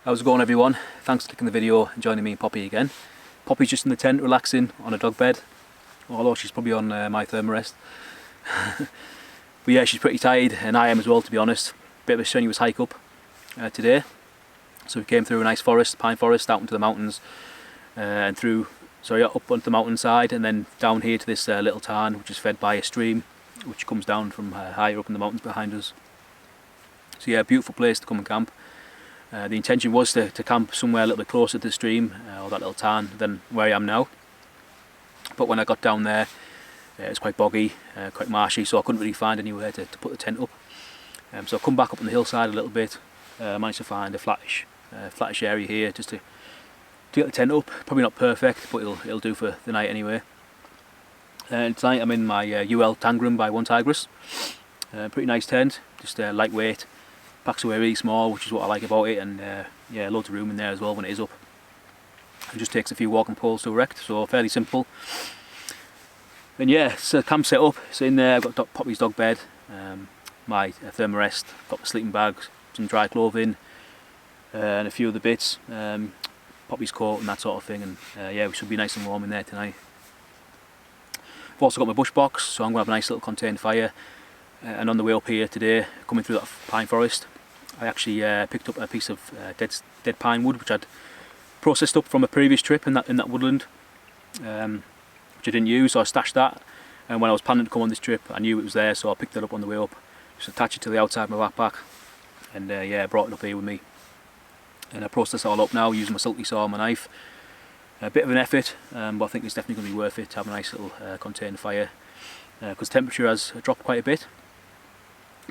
How's it going, everyone? Thanks for clicking the video and joining me and Poppy again. Poppy's just in the tent relaxing on a dog bed, although she's probably on my thermarest. But yeah, she's pretty tired, and I am as well, to be honest. Bit of a strenuous hike up today. So we came through a nice forest, pine forest, out into the mountains, and through, up onto the mountainside, and then down here to this little tarn, which is fed by a stream which comes down from higher up in the mountains behind us. So yeah, beautiful place to come and camp. The intention was to camp somewhere a little bit closer to the stream, or that little tarn, than where I am now. But when I got down there, it was quite boggy, quite marshy, so I couldn't really find anywhere to put the tent up. So I come back up on the hillside a little bit, managed to find a flattish area here just to get the tent up. Probably not perfect, but it'll do for the night anyway. And tonight I'm in my UL Tangram by One Tigress. Pretty nice tent, just lightweight. Packs away really small, which is what I like about it, and yeah, loads of room in there as well when it is up. It just takes a few walking poles to erect, so fairly simple. And yeah, so camp set up. So in there I've got Poppy's dog bed, my thermarest, got my sleeping bags, some dry clothing, and a few other bits, Poppy's coat and that sort of thing. And yeah, we should be nice and warm in there tonight. I've also got my bush box, so I'm going to have a nice little contained fire. And on the way up here today, coming through that pine forest, I actually picked up a piece of dead pine wood, which I'd processed up from a previous trip in that woodland, which I didn't use, so I stashed that. And when I was planning to come on this trip, I knew it was there, so I picked it up on the way up, just attached it to the outside of my backpack, and yeah, brought it up here with me. And I processed it all up now using my silky saw and my knife. A bit of an effort, but I think it's definitely going to be worth it to have a nice little contained fire, because temperature has dropped quite a bit.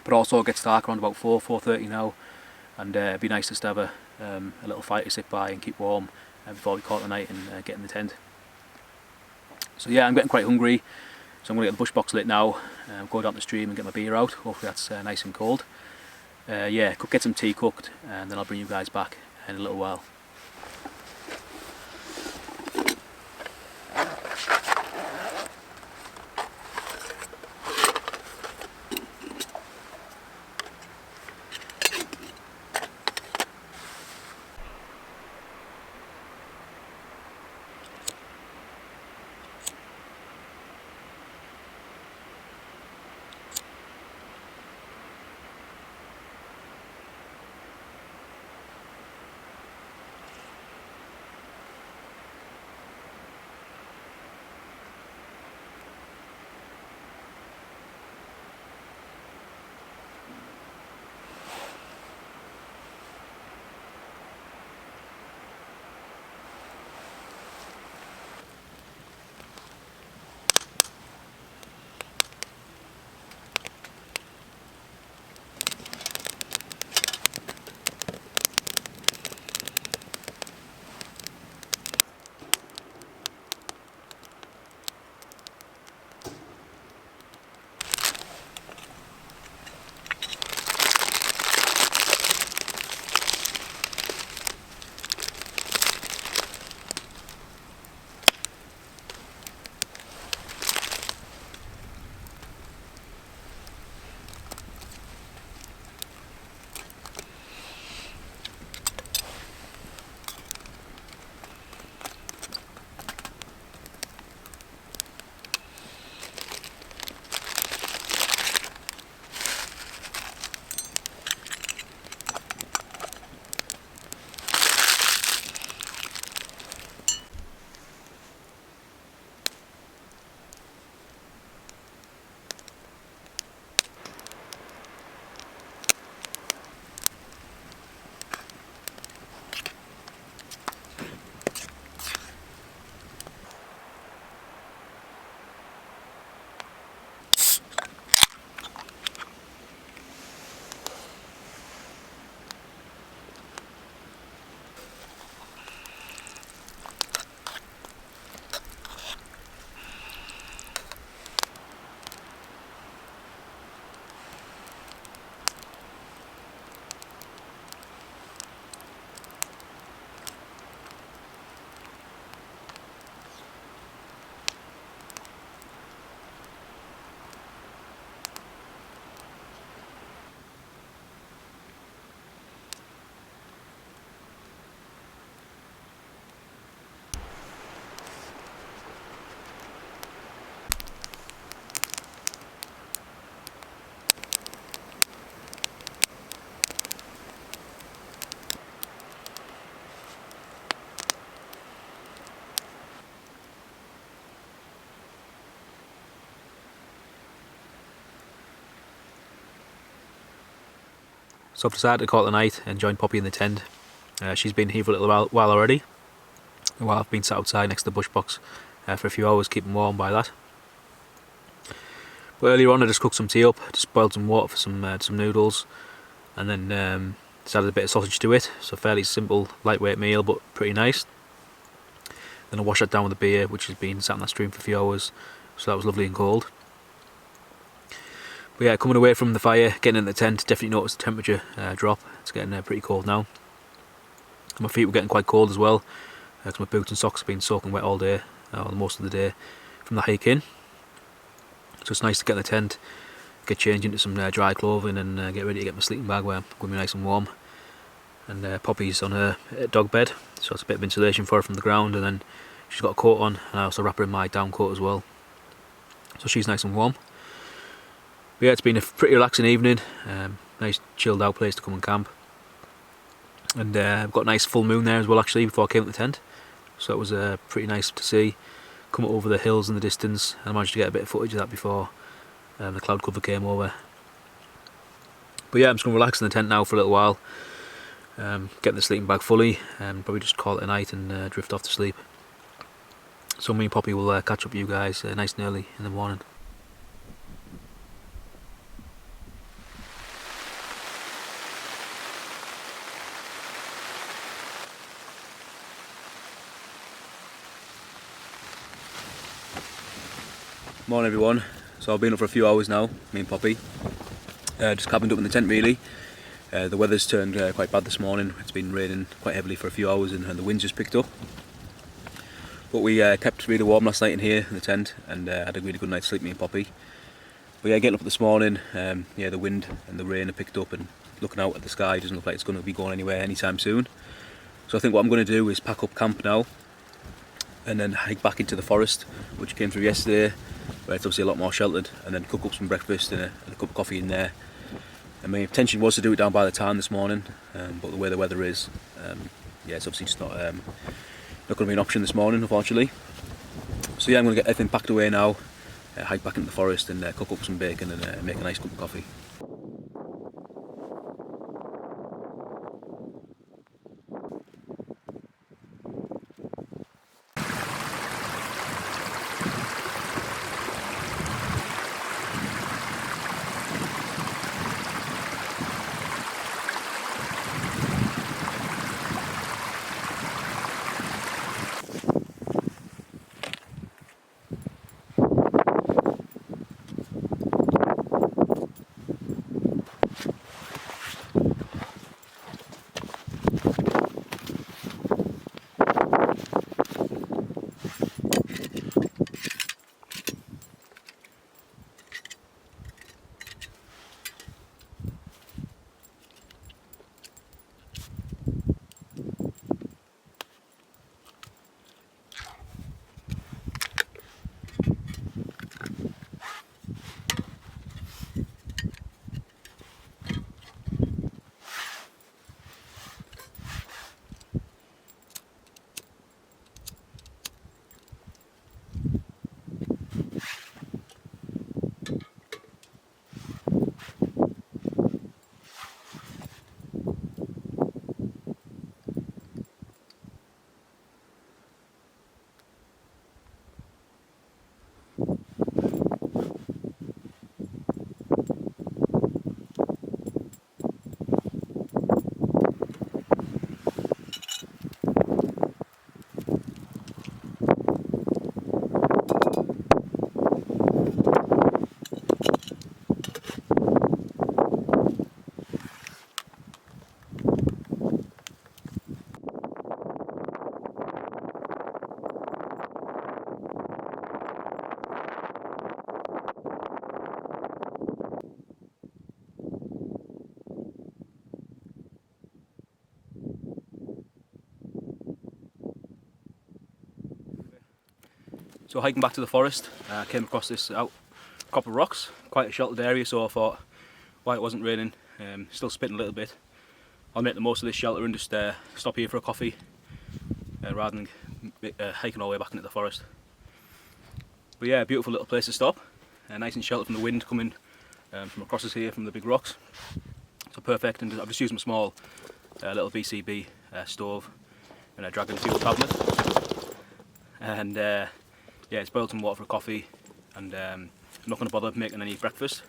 But also it gets dark around about 4:30 now, and it'd be nice just to have a little fire to sit by and keep warm before we call it a night and get in the tent. So yeah, I'm getting quite hungry, so I'm going to get the bush box lit now, go down the stream and get my beer out. Hopefully that's nice and cold. Yeah, get some tea cooked, and then I'll bring you guys back in a little while. So I've decided to call it a night and join Poppy in the tent. She's been here for a little while already, while I've been sat outside next to the bush box for a few hours, keeping warm by that. But earlier on I just cooked some tea up, just boiled some water for some noodles, and then just added a bit of sausage to it. So fairly simple, lightweight meal, but pretty nice. Then I washed that down with a beer, which has been sat in that stream for a few hours, so that was lovely and cold. But yeah, coming away from the fire, getting in the tent, definitely noticed the temperature drop. It's getting pretty cold now. My feet were getting quite cold as well, because my boots and socks have been soaking wet all day, or most of the day, from the hike in. So it's nice to get in the tent, get changed into some dry clothing, and get ready to get my sleeping bag where I'm going to be nice and warm. And Poppy's on her dog bed, so it's a bit of insulation for her from the ground, and then she's got a coat on, and I also wrap her in my down coat as well. So she's nice and warm. But yeah, it's been a pretty relaxing evening, nice chilled out place to come and camp. And I've got a nice full moon there as well actually before I came to the tent. So it was pretty nice to see, come over the hills in the distance. I managed to get a bit of footage of that before the cloud cover came over. But yeah, I'm just going to relax in the tent now for a little while, get the sleeping bag fully, and probably just call it a night and drift off to sleep. So me and Poppy will catch up with you guys nice and early in the morning. Morning everyone. So I've been up for a few hours now, me and Poppy. Just cabined up in the tent really. The weather's turned quite bad this morning. It's been raining quite heavily for a few hours and the wind's just picked up. But we kept really warm last night in here in the tent and had a really good night's sleep, me and Poppy. But yeah, getting up this morning, yeah, the wind and the rain have picked up, and looking out at the sky doesn't look like it's going to be going anywhere anytime soon. So I think what I'm going to do is pack up camp now and then hike back into the forest, which came through yesterday, where it's obviously a lot more sheltered, and then cook up some breakfast and a cup of coffee in there. And my intention was to do it down by the tarn this morning, but the way the weather is, yeah, it's obviously just not going to be an option this morning, unfortunately. So yeah, I'm going to get everything packed away now, hike back into the forest and cook up some bacon and make a nice cup of coffee. So hiking back to the forest, I came across this crop of rocks, quite a sheltered area, so I thought, while it wasn't raining, still spitting a little bit, I'll make the most of this shelter and just stop here for a coffee, rather than hiking all the way back into the forest. But yeah, a beautiful little place to stop, nice and sheltered from the wind coming from across us here from the big rocks. So perfect, and I've just used my small little VCB stove and a dragon fuel tablet. And yeah, it's boiled some water for coffee, and I'm not going to bother making any breakfast.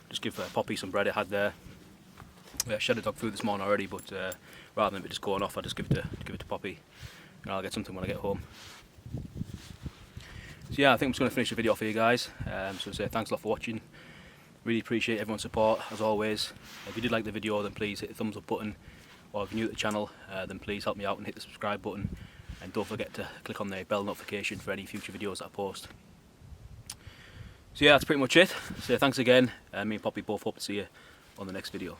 Just give Poppy some bread I had there. She had a dog food this morning already, but rather than it just going off, I'll just give it to Poppy, and I'll get something when I get home. So yeah, I think I'm just going to finish the video off here, guys. So say thanks a lot for watching. Really appreciate everyone's support, as always. If you did like the video, then please hit the thumbs up button, or if you're new to the channel, then please help me out and hit the subscribe button, and don't forget to click on the bell notification for any future videos that I post. So yeah, that's pretty much it. So thanks again, me and Poppy both hope to see you on the next video.